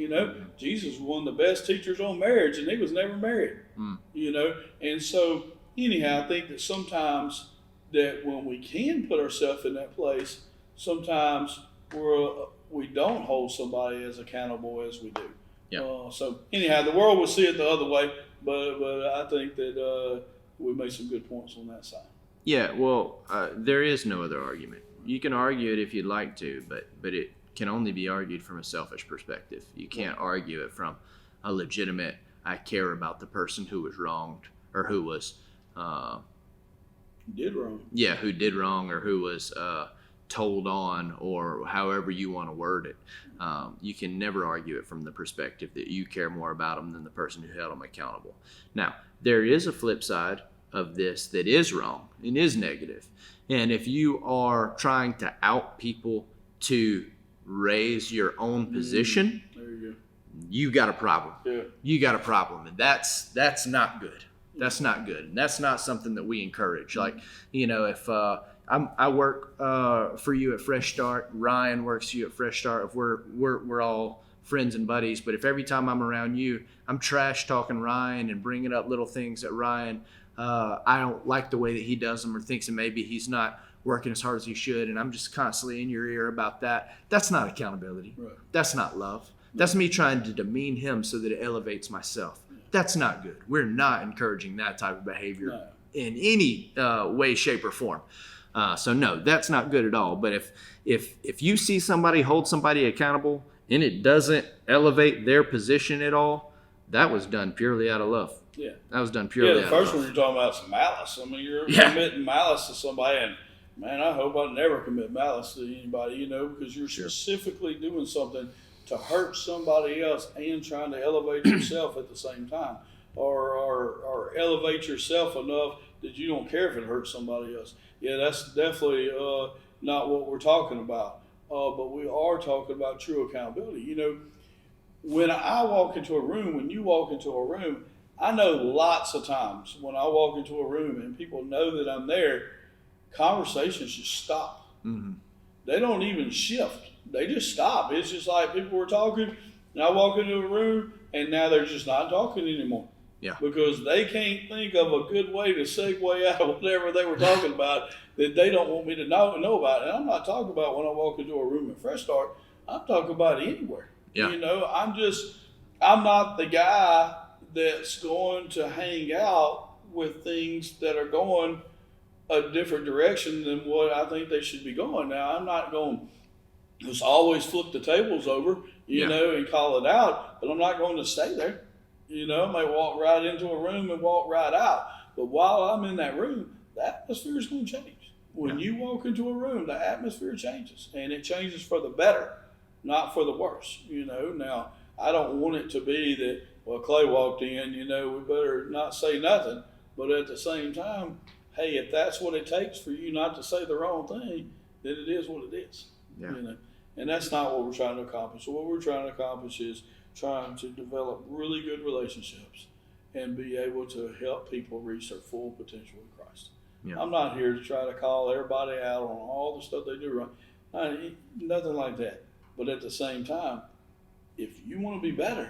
Jesus was one of the best teachers on marriage, and he was never married. And so anyhow, I think that sometimes that when we can put ourselves in that place, sometimes we don't hold somebody as accountable as we do. So anyhow, the world will see it the other way, but I think that we made some good points on that side. There is no other argument. You can argue it if you'd like to, but it can only be argued from a selfish perspective. You can't argue it from a legitimate, I care about the person who was wronged or who was did wrong. Who did wrong or who was told on, or however you want to word it. You can never argue it from the perspective that you care more about them than the person who held them accountable. Now, there is a flip side of this that is wrong and is negative. And if you are trying to out people to raise your own position, you got a problem. You got a problem, and that's not good. That's not good, and that's not something that we encourage. Like, if I work for you at Fresh Start, Ryan works for you at Fresh Start. If we're all friends and buddies, but if every time I'm around you, I'm trash talking Ryan and bringing up little things that Ryan I don't like the way that he does them, or thinks that maybe he's not working as hard as he should, and I'm just constantly in your ear about that. That's not accountability. That's not love. That's me trying to demean him so that it elevates myself. That's not good. We're not encouraging that type of behavior in any way, shape, or form. So no, that's not good at all. But if you see somebody hold somebody accountable and it doesn't elevate their position at all, that was done purely out of love. That was done purely out of love. The first one you're talking about is malice. I mean, you're committing malice to somebody, and man, I hope I never commit malice to anybody, because you're specifically doing something to hurt somebody else and trying to elevate yourself at the same time, or elevate yourself enough that you don't care if it hurts somebody else. That's definitely not what we're talking about. But we are talking about true accountability. When I walk into a room, when you walk into a room, I know lots of times when I walk into a room and people know that I'm there, conversations just stop. They don't even shift. They just stop. It's just like people were talking, and I walk into a room, and now they're just not talking anymore. Because they can't think of a good way to segue out of whatever they were talking about that they don't want me to know about. And I'm not talking about when I walk into a room at Fresh Start. I'm talking about anywhere. I'm not the guy that's going to hang out with things that are going a different direction than what I think they should be going. Now, I'm not going to just always flip the tables over, and call it out, but I'm not going to stay there. I may walk right into a room and walk right out. But while I'm in that room, the atmosphere is going to change. When you walk into a room, the atmosphere changes, and it changes for the better. not for the worse. Now I don't want it to be that, well, Clay walked in, we better not say nothing. But at the same time, hey, if that's what it takes for you not to say the wrong thing, then it is what it is. Yeah. And that's not what we're trying to accomplish. So what we're trying to accomplish is trying to develop really good relationships and be able to help people reach their full potential in Christ. Yeah. I'm not here to try to call everybody out on all the stuff they do wrong. Nothing like that. But at the same time, if you want to be better,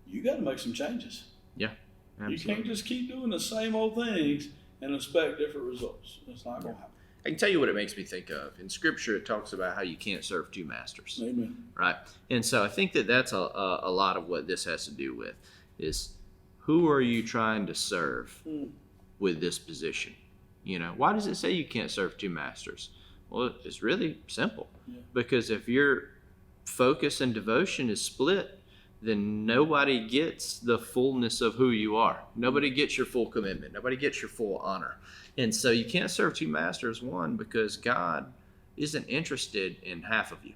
you got to make some changes. Yeah, absolutely. You can't just keep doing the same old things and expect different results. It's not going to happen. I can tell you what it makes me think of. In Scripture, it talks about how you can't serve two masters. Amen. Right? And so I think that that's a lot of what this has to do with is who are you trying to serve with this position? Why does it say you can't serve two masters? Well, it's really simple. Yeah. Because if your focus and devotion is split, then nobody gets the fullness of who you are. Nobody gets your full commitment. Nobody gets your full honor. And so you can't serve two masters, one, because God isn't interested in half of you.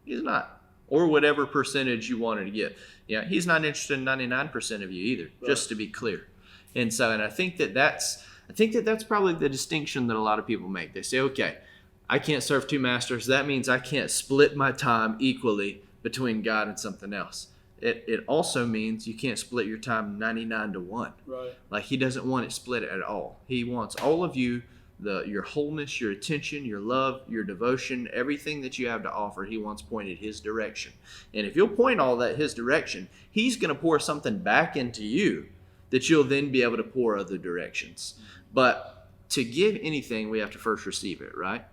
He's not. Or whatever percentage you wanted to get. Yeah, he's not interested in 99% of you either, right. Just to be clear. And I think that's probably the distinction that a lot of people make. They say, okay, I can't serve two masters. That means I can't split my time equally between God and something else. It also means you can't split your time 99-1. Right. Like he doesn't want it split at all. He wants all of you, your wholeness, your attention, your love, your devotion, everything that you have to offer, he wants pointed his direction. And if you'll point all that his direction, he's going to pour something back into you that you'll then be able to pour other directions. But to give anything, we have to first receive it, right?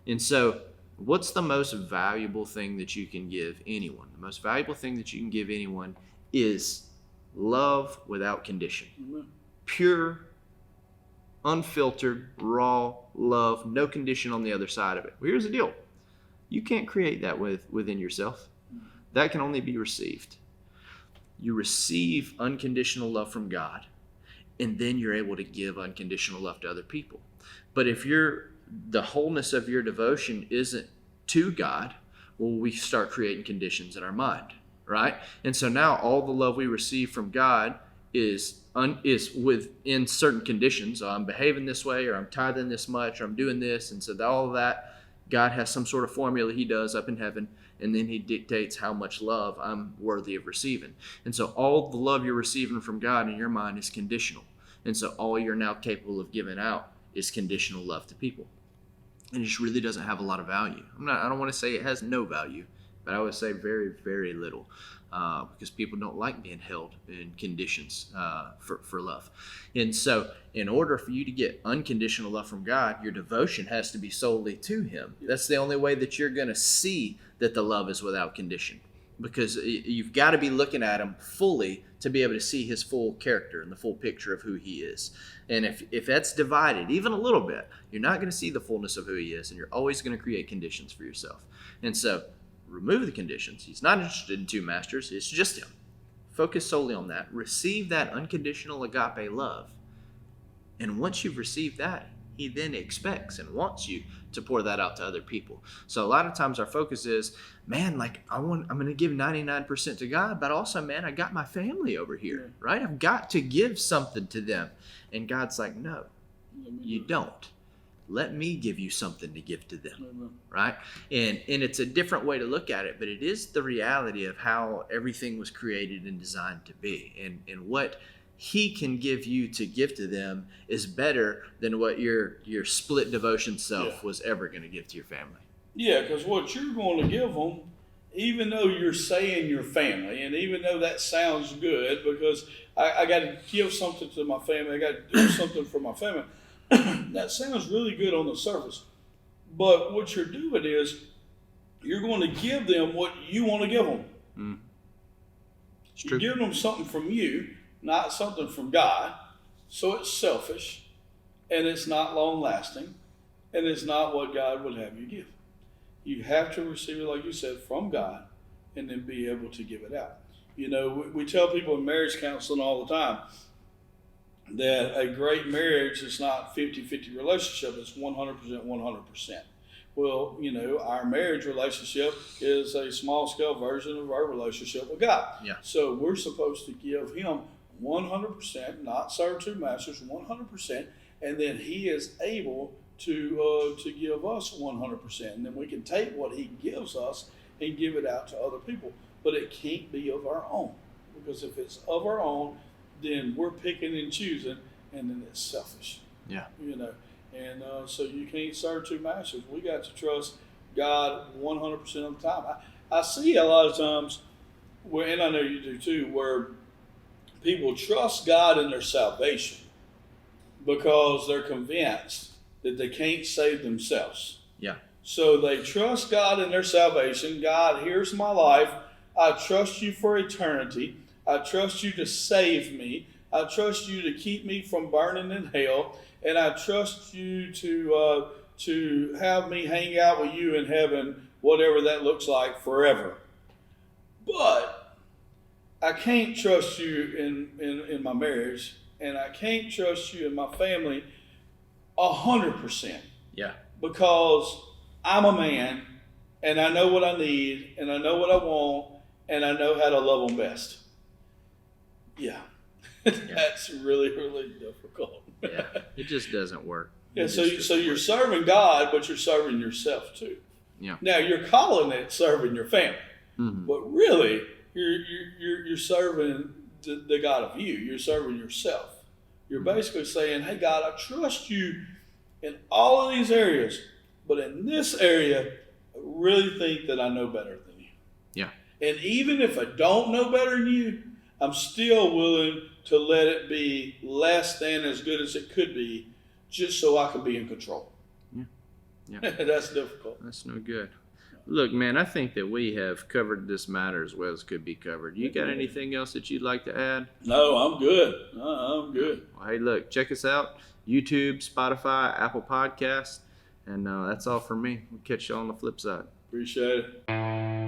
And so what's the most valuable thing that you can give anyone? The most valuable thing that you can give anyone is love without condition. Mm-hmm. Pure, unfiltered, raw love, no condition on the other side of it. Well, here's the deal. You can't create that within yourself. That can only be received. You receive unconditional love from God, and then you're able to give unconditional love to other people. But if the wholeness of your devotion isn't to God, well, we start creating conditions in our mind, right? And so now all the love we receive from God is within certain conditions. I'm behaving this way, or I'm tithing this much, or I'm doing this. And so all of that, God has some sort of formula he does up in heaven, and then he dictates how much love I'm worthy of receiving. And so all the love you're receiving from God in your mind is conditional. And so all you're now capable of giving out is conditional love to people. And it just really doesn't have a lot of value. I don't want to say it has no value, but I would say very, very little, because people don't like being held in conditions for love. And so in order for you to get unconditional love from God, your devotion has to be solely to him. That's the only way that you're going to see that the love is without condition, because you've got to be looking at him fully to be able to see his full character and the full picture of who he is. And if that's divided even a little bit, you're not going to see the fullness of who he is, and you're always going to create conditions for yourself. And so remove the conditions. He's not interested in two masters. It's just him. Focus solely on that. Receive that unconditional agape love. And once you've received that, he then expects and wants you to pour that out to other people. So a lot of times our focus is, man, I'm going to give 99% to God, but also, man, I got my family over here, right? I've got to give something to them. And God's like, no, you don't. Let me give you something to give to them, right? And it's a different way to look at it, but it is the reality of how everything was created and designed to be. And what he can give you to give to them is better than what your split devotion self was ever going to give to your family. Yeah, because what you're going to give them, even though you're saying your family, and even though that sounds good, because I got to give something to my family, I got to do something for my family, that sounds really good on the surface. But what you're doing is you're going to give them what you want to give them. Mm. You're giving them something from you, not something from God. So it's selfish, and it's not long-lasting, and it's not what God would have you give. You have to receive it, like you said, from God, and then be able to give it out. You know, we tell people in marriage counseling all the time that a great marriage is not 50-50 relationship, it's 100%, 100%. Well, our marriage relationship is a small scale version of our relationship with God. Yeah. So we're supposed to give Him 100%, not serve two masters, 100%, and then He is able to give us 100%, and then we can take what He gives us and give it out to other people. But it can't be of our own, because if it's of our own, then we're picking and choosing, and then it's selfish. Yeah. And so you can't serve two masters. We got to trust God 100% of the time. I see a lot of times, and I know you do too, where people trust God in their salvation because they're convinced that they can't save themselves. Yeah. So they trust God in their salvation. God, here's my life. I trust you for eternity. I trust you to save me. I trust you to keep me from burning in hell. And I trust you to have me hang out with you in heaven, whatever that looks like, forever. But I can't trust you in my marriage, and I can't trust you in my family 100%. Yeah. Because I'm a man, and I know what I need, and I know what I want, and I know how to love them best. Yeah. That's really, really difficult. Yeah. It just doesn't work. Yeah, so you're serving God, but you're serving yourself too. Yeah. Now you're calling it serving your family, Mm-hmm. but really you're serving the God of you. You're serving yourself. You're basically saying, "Hey God, I trust you in all of these areas, but in this area, I really think that I know better than you. Yeah. And even if I don't know better than you, I'm still willing to let it be less than as good as it could be, just so I can be in control." Yeah. That's difficult. That's no good. Look, man, I think that we have covered this matter as well as could be covered. You got anything else that you'd like to add? No, I'm good. I'm good. Well, hey, look, check us out. YouTube, Spotify, Apple Podcasts. And that's all from me. We'll catch you on the flip side. Appreciate it.